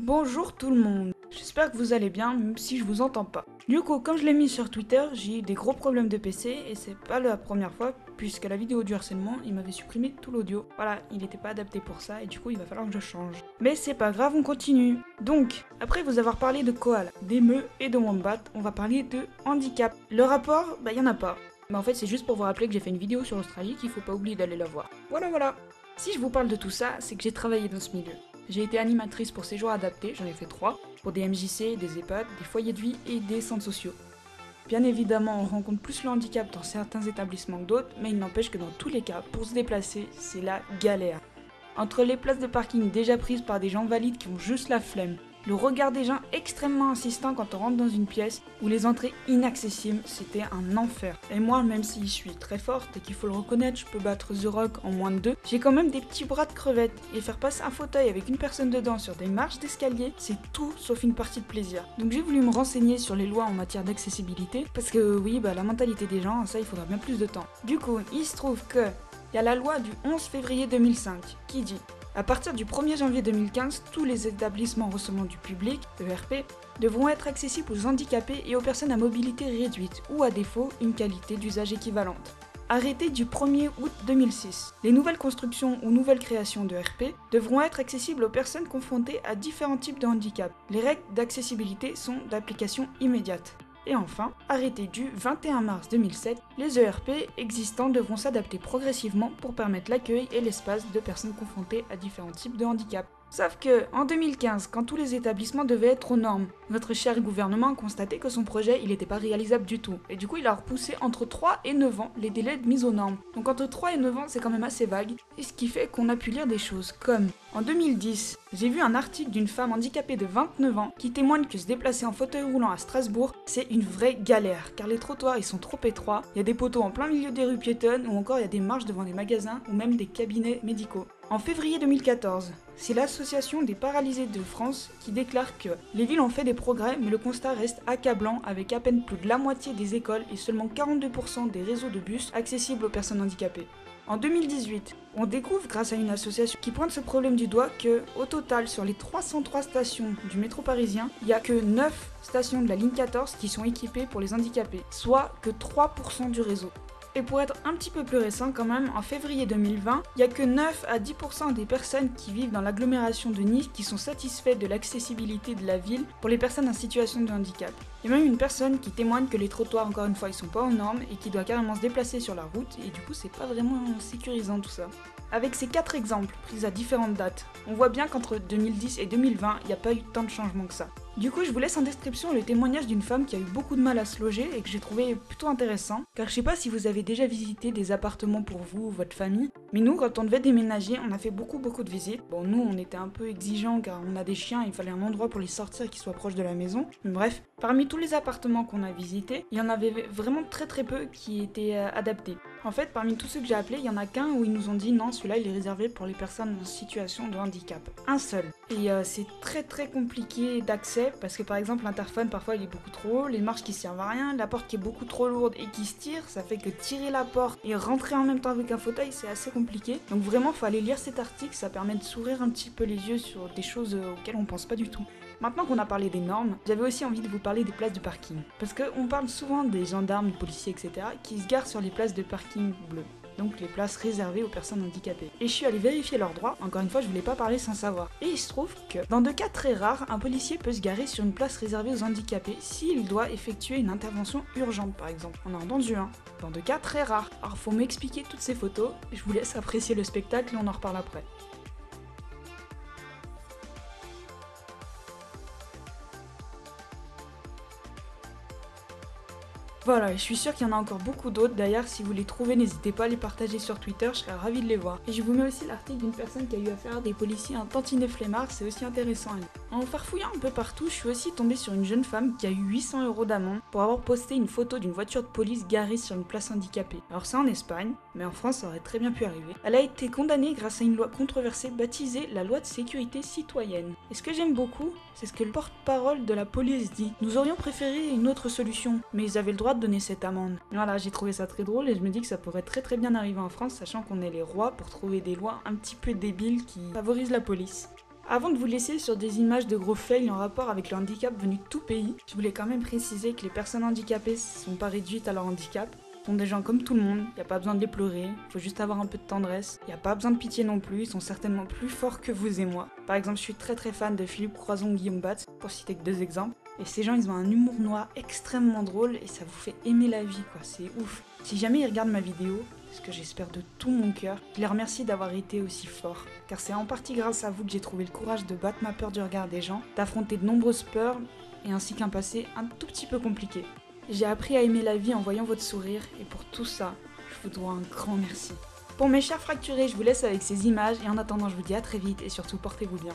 Bonjour tout le monde, j'espère que vous allez bien même si je vous entends pas. Du coup, comme je l'ai mis sur Twitter, j'ai eu des gros problèmes de PC et c'est pas la première fois puisque la vidéo du harcèlement, il m'avait supprimé tout l'audio. Voilà, il n'était pas adapté pour ça et du coup il va falloir que je change. Mais c'est pas grave, on continue. Donc, après vous avoir parlé de koala, d'émeux et de wombat, on va parler de handicap. Le rapport, il y en a pas. Mais en fait c'est juste pour vous rappeler que j'ai fait une vidéo sur l'Australie qu'il faut pas oublier d'aller la voir. Voilà. Si je vous parle de tout ça, c'est que j'ai travaillé dans ce milieu. J'ai été animatrice pour séjours adaptés, j'en ai fait 3, pour des MJC, des EHPAD, des foyers de vie et des centres sociaux. Bien évidemment, on rencontre plus le handicap dans certains établissements que d'autres, mais il n'empêche que dans tous les cas, pour se déplacer, c'est la galère. Entre les places de parking déjà prises par des gens valides qui ont juste la flemme, le regard des gens extrêmement insistant quand on rentre dans une pièce, ou les entrées inaccessibles, c'était un enfer. Et moi, même si je suis très forte et qu'il faut le reconnaître, je peux battre The Rock en moins de 2, j'ai quand même des petits bras de crevette, et faire passer un fauteuil avec une personne dedans sur des marches d'escalier, c'est tout sauf une partie de plaisir. Donc j'ai voulu me renseigner sur les lois en matière d'accessibilité, parce que oui, la mentalité des gens, ça il faudra bien plus de temps. Du coup, il se trouve que il y a la loi du 11 février 2005 qui dit: à partir du 1er janvier 2015, tous les établissements recevant du public, ERP, devront être accessibles aux handicapés et aux personnes à mobilité réduite ou à défaut une qualité d'usage équivalente. Arrêté du 1er août 2006. Les nouvelles constructions ou nouvelles créations de RP devront être accessibles aux personnes confrontées à différents types de handicap. Les règles d'accessibilité sont d'application immédiate. Et enfin, arrêté du 21 mars 2007, les ERP existants devront s'adapter progressivement pour permettre l'accueil et l'espace de personnes confrontées à différents types de handicap. Sauf que, en 2015, quand tous les établissements devaient être aux normes, notre cher gouvernement a constaté que son projet il n'était pas réalisable du tout. Et du coup, il a repoussé entre 3 et 9 ans les délais de mise aux normes. Donc entre 3 et 9 ans, c'est quand même assez vague. Et ce qui fait qu'on a pu lire des choses comme: en 2010, j'ai vu un article d'une femme handicapée de 29 ans qui témoigne que se déplacer en fauteuil roulant à Strasbourg, c'est une vraie galère, car les trottoirs ils sont trop étroits, il y a des poteaux en plein milieu des rues piétonnes, ou encore il y a des marches devant des magasins ou même des cabinets médicaux. En février 2014, c'est l'association des paralysés de France qui déclare que les villes ont fait des progrès, mais le constat reste accablant avec à peine plus de la moitié des écoles et seulement 42% des réseaux de bus accessibles aux personnes handicapées. En 2018, on découvre grâce à une association qui pointe ce problème du doigt que, au total, sur les 303 stations du métro parisien, il n'y a que 9 stations de la ligne 14 qui sont équipées pour les handicapés, soit que 3% du réseau. Et pour être un petit peu plus récent quand même, en février 2020, il n'y a que 9 à 10% des personnes qui vivent dans l'agglomération de Nice qui sont satisfaites de l'accessibilité de la ville pour les personnes en situation de handicap. Il y a même une personne qui témoigne que les trottoirs, encore une fois, ils sont pas aux normes et qui doit carrément se déplacer sur la route et du coup c'est pas vraiment sécurisant tout ça. Avec ces 4 exemples pris à différentes dates, on voit bien qu'entre 2010 et 2020, il n'y a pas eu tant de changements que ça. Du coup, je vous laisse en description le témoignage d'une femme qui a eu beaucoup de mal à se loger et que j'ai trouvé plutôt intéressant, car je sais pas si vous avez déjà visité des appartements pour vous ou votre famille, mais nous, quand on devait déménager, on a fait beaucoup de visites. Bon, nous, on était un peu exigeants car on a des chiens, il fallait un endroit pour les sortir qui soit proche de la maison. Mais bref, parmi tous les appartements qu'on a visités, il y en avait vraiment très peu qui étaient adaptés. En fait, parmi tous ceux que j'ai appelés, il y en a qu'un où ils nous ont dit non, celui-là il est réservé pour les personnes en situation de handicap. Un seul. Et c'est très compliqué d'accès parce que par exemple l'interphone parfois il est beaucoup trop haut, les marches qui servent à rien, la porte qui est beaucoup trop lourde et qui se tire, ça fait que tirer la porte et rentrer en même temps avec un fauteuil c'est assez compliqué. Donc vraiment faut aller lire cet article, ça permet de s'ouvrir un petit peu les yeux sur des choses auxquelles on pense pas du tout. Maintenant qu'on a parlé des normes, j'avais aussi envie de vous parler des places de parking. Parce qu'on parle souvent des gendarmes, des policiers, etc. qui se garent sur les places de parking bleues. Donc les places réservées aux personnes handicapées. Et je suis allée vérifier leurs droits, encore une fois je voulais pas parler sans savoir. Et il se trouve que, dans 2 cas très rares, un policier peut se garer sur une place réservée aux handicapés s'il doit effectuer une intervention urgente par exemple. On a entendu dans 2 cas très rares. Alors faut m'expliquer toutes ces photos, je vous laisse apprécier le spectacle et on en reparle après. Voilà, je suis sûre qu'il y en a encore beaucoup d'autres. D'ailleurs, si vous les trouvez, n'hésitez pas à les partager sur Twitter, je serais ravie de les voir. Et je vous mets aussi l'article d'une personne qui a eu affaire à des policiers un tantinet flemmard, c'est aussi intéressant à lire. En farfouillant un peu partout, je suis aussi tombée sur une jeune femme qui a eu 800 € d'amende pour avoir posté une photo d'une voiture de police garée sur une place handicapée. Alors c'est en Espagne, mais en France ça aurait très bien pu arriver. Elle a été condamnée grâce à une loi controversée baptisée la loi de sécurité citoyenne. Et ce que j'aime beaucoup, c'est ce que le porte-parole de la police dit. Nous aurions préféré une autre solution, mais ils avaient le droit de donner cette amende. Voilà, j'ai trouvé ça très drôle et je me dis que ça pourrait très bien arriver en France, sachant qu'on est les rois pour trouver des lois un petit peu débiles qui favorisent la police. Avant de vous laisser sur des images de gros fails en rapport avec le handicap venu de tout pays, je voulais quand même préciser que les personnes handicapées ne sont pas réduites à leur handicap. Ce sont des gens comme tout le monde, il n'y a pas besoin de les pleurer, il faut juste avoir un peu de tendresse, il n'y a pas besoin de pitié non plus, ils sont certainement plus forts que vous et moi. Par exemple, je suis très fan de Philippe Croison, Guillaume Batz, pour citer que 2 exemples. Et ces gens, ils ont un humour noir extrêmement drôle et ça vous fait aimer la vie, quoi, c'est ouf. Si jamais ils regardent ma vidéo, ce que j'espère de tout mon cœur, je les remercie d'avoir été aussi forts. Car c'est en partie grâce à vous que j'ai trouvé le courage de battre ma peur du regard des gens, d'affronter de nombreuses peurs et ainsi qu'un passé un tout petit peu compliqué. J'ai appris à aimer la vie en voyant votre sourire et pour tout ça, je vous dois un grand merci. Pour mes chers fracturés, je vous laisse avec ces images et en attendant, je vous dis à très vite et surtout portez-vous bien.